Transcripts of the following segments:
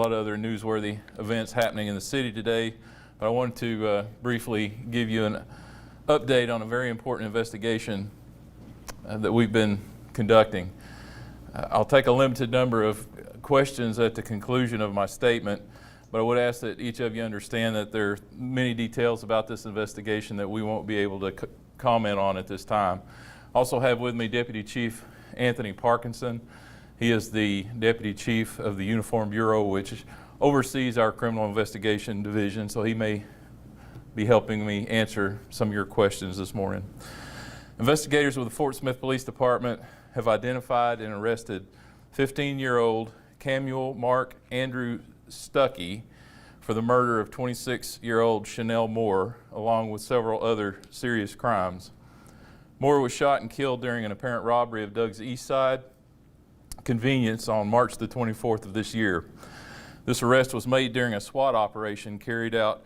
A lot of other newsworthy events happening in the city today, but I wanted to briefly give you an update on a very important investigation that we've been conducting. I'll take a limited number of questions at the conclusion of my statement, but I would ask that each of you understand that there are many details about this investigation that we won't be able to comment on at this time. I also have with me Deputy Chief Anthony Parkinson. He is the Deputy Chief of the Uniform Bureau, which oversees our Criminal Investigation Division, so he may be helping me answer some of your questions this morning. Investigators with the Fort Smith Police Department have identified and arrested 15-year-old Camuel Mark Andrew Stuckey for the murder of 26-year-old Chanel Moore, along with several other serious crimes. Moore was shot and killed during an apparent robbery of Doug's East Side Convenience on March the 24th of this year. This arrest was made during a SWAT operation carried out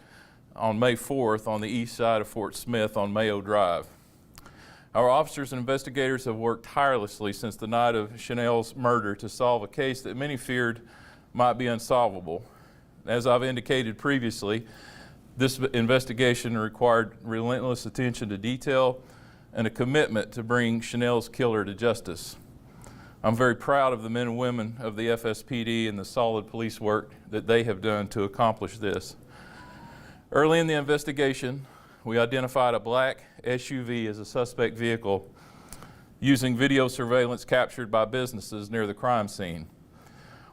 on May 4th on the east side of Fort Smith on Mayo Drive. Our officers and investigators have worked tirelessly since the night of Chanel's murder to solve a case that many feared might be unsolvable. As I've indicated previously, this investigation required relentless attention to detail and a commitment to bring Chanel's killer to justice. I'm very proud of the men and women of the FSPD and the solid police work that they have done to accomplish this. Early in the investigation, we identified a black SUV as a suspect vehicle using video surveillance captured by businesses near the crime scene.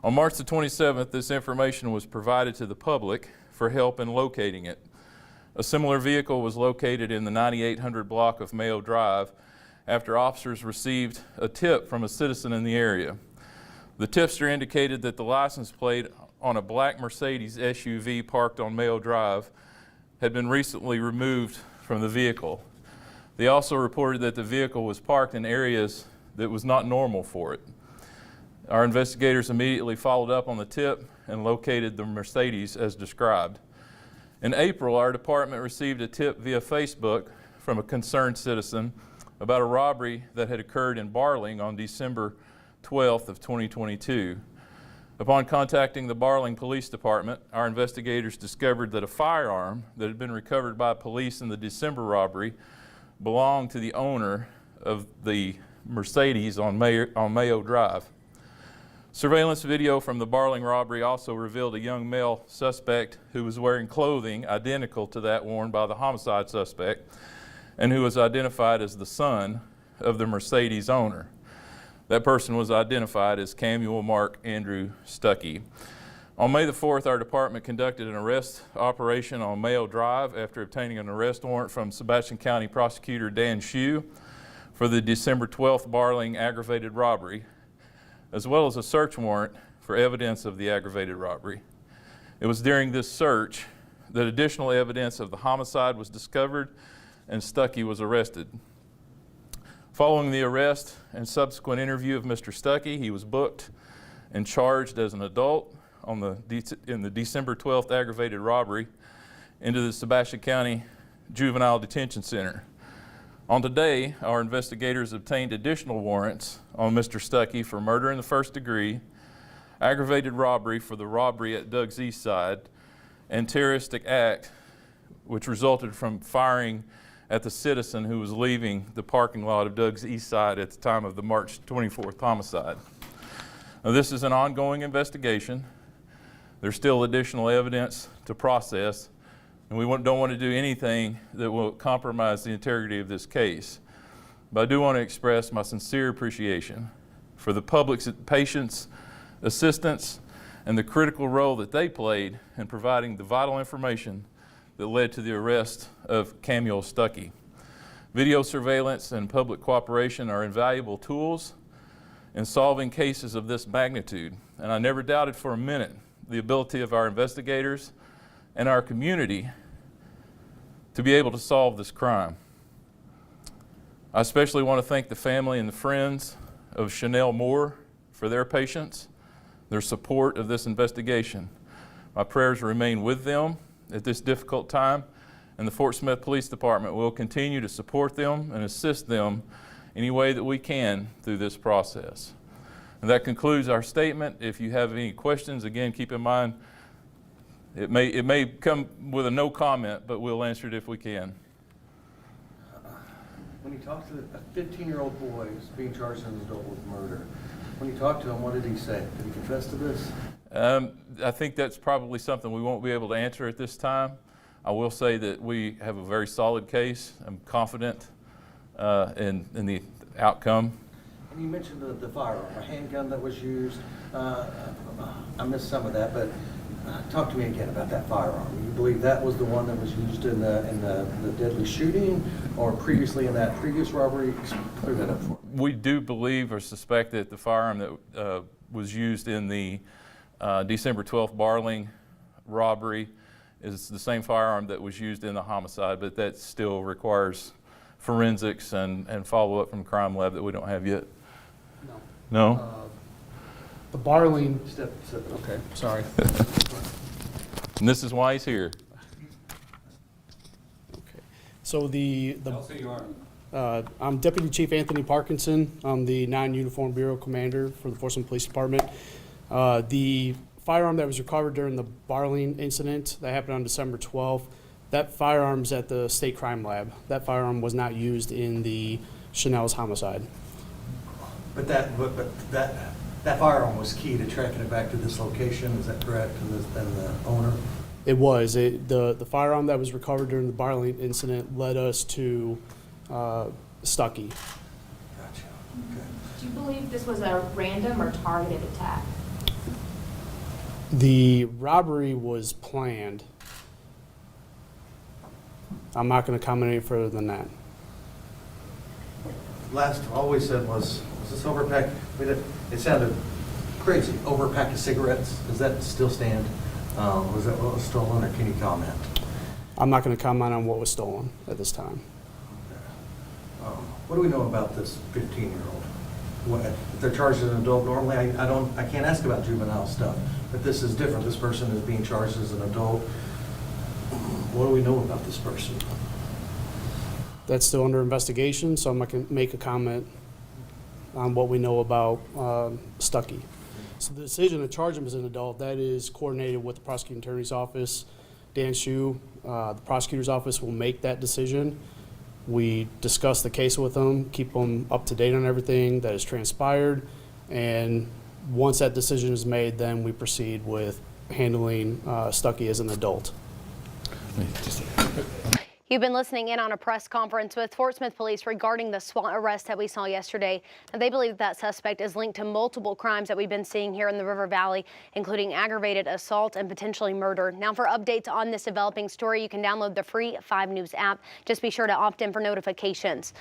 On March the 27th, this information was provided to the public for help in locating it. A similar vehicle was located in the 9800 block of Mayo Drive after officers received a tip from a citizen in the area. The tipster indicated that the license plate on a black Mercedes SUV parked on Mayo Drive had been recently removed from the vehicle. They also reported that the vehicle was parked in areas that was not normal for it. Our investigators immediately followed up on the tip and located the Mercedes as described. In April, our department received a tip via Facebook from a concerned citizen about a robbery that had occurred in Barling on December 12th of 2022. Upon contacting the Barling Police Department, our investigators discovered that a firearm that had been recovered by police in the December robbery belonged to the owner of the Mercedes on Mayo Drive. Surveillance video from the Barling robbery also revealed a young male suspect who was wearing clothing identical to that worn by the homicide suspect and who was identified as the son of the Mercedes owner. That person was identified as Camuel Mark Andrew Stuckey. On May the 4th, our department conducted an arrest operation on Mayo Drive after obtaining an arrest warrant from Sebastian County Prosecutor Dan Shue for the December 12th Barling aggravated robbery, as well as a search warrant for evidence of the aggravated robbery. It was during this search that additional evidence of the homicide was discovered and Stuckey was arrested. Following the arrest and subsequent interview of Mr. Stuckey, he was booked and charged as an adult in the December 12th aggravated robbery into the Sebastian County Juvenile Detention Center. On today, our investigators obtained additional warrants on Mr. Stuckey for murder in the first degree, aggravated robbery for the robbery at Doug's East Side, and terroristic act which resulted from firing at the citizen who was leaving the parking lot of Doug's East Side at the time of the March 24th homicide. Now, this is an ongoing investigation. There's still additional evidence to process, and we don't want to do anything that will compromise the integrity of this case. But I do want to express my sincere appreciation for the public's patience, assistance, and the critical role that they played in providing the vital information that led to the arrest of Camuel Stuckey. Video surveillance and public cooperation are invaluable tools in solving cases of this magnitude, and I never doubted for a minute the ability of our investigators and our community to be able to solve this crime. I especially want to thank the family and the friends of Chanel Moore for their patience, their support of this investigation. My prayers remain with them at this difficult time, and the Fort Smith Police Department will continue to support them and assist them any way that we can through this process. And that concludes our statement. If you have any questions, again, keep in mind, it may come with a no comment, but we'll answer it if we can. When you talk to a 15-year-old boy who's being charged as an adult with murder, when you talk to him, what did he say? Did he confess to this? I think that's probably something we won't be able to answer at this time. I will say that we have a very solid case. I'm confident in the outcome. And you mentioned the firearm, a handgun that was used. I missed some of that, but talk to me again about that firearm. You believe that was the one that was used in the deadly shooting, or previously in that previous robbery? Clear that up for me. We do believe or suspect that the firearm that was used in the December 12th Barling robbery is the same firearm that was used in the homicide, but that still requires forensics and follow-up from the crime lab that we don't have yet. No. No? The Barling. Okay. Sorry. And this is why he's here. Okay. So I'll say you are. I'm Deputy Chief Anthony Parkinson. I'm the non-uniform bureau commander for the Folsom Police Department. The firearm that was recovered during the Barling incident that happened on December 12th, that firearm's at the state crime lab. That firearm was not used in the Chanel's homicide. But that firearm was key to tracking it back to this location. Is that correct? And the owner. It was. The firearm that was recovered during the Barling incident led us to Stuckey. Gotcha. Okay. Do you believe this was a random or targeted attack? The robbery was planned. I'm not going to comment any further than that. Last, all we said was this overpack? It sounded crazy. Overpack of cigarettes. Does that still stand? Was that what was stolen, or can you comment? I'm not going to comment on what was stolen at this time. What do we know about this 15-year-old? If they're charged as an adult, normally I can't ask about juvenile stuff, but this is different. This person is being charged as an adult. What do we know about this person? That's still under investigation, so I'm not going to make a comment on what we know about Stuckey. So the decision to charge him as an adult, that is coordinated with the prosecuting attorney's office. Dan Shue, the prosecutor's office, will make that decision. We discuss the case with them, keep them up to date on everything that has transpired, and once that decision is made, then we proceed with handling Stuckey as an adult. You've been listening in on a press conference with Fort Smith Police regarding the SWAT arrest that we saw yesterday. And they believe that suspect is linked to multiple crimes that we've been seeing here in the River Valley, including aggravated assault and potentially murder. Now, for updates on this developing story, you can download the free 5 News app. Just be sure to opt in for notifications.